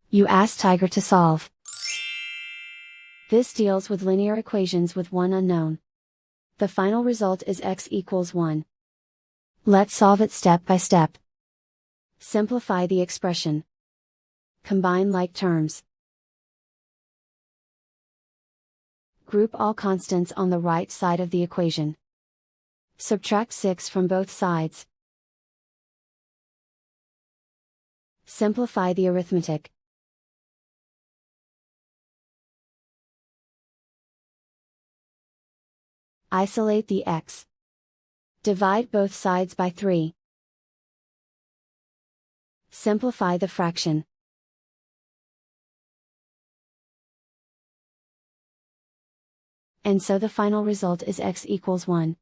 You ask Tiger to solve. This deals with linear equations with one unknown. The final result is x equals 1. Let's solve it step by step. Simplify the expression. Combine like terms. Group all constants on the right side of the equation. Subtract 6 from both sides. Simplify the arithmetic. Isolate the x. Divide both sides by 3. Simplify the fraction. And so the final result is x equals 1.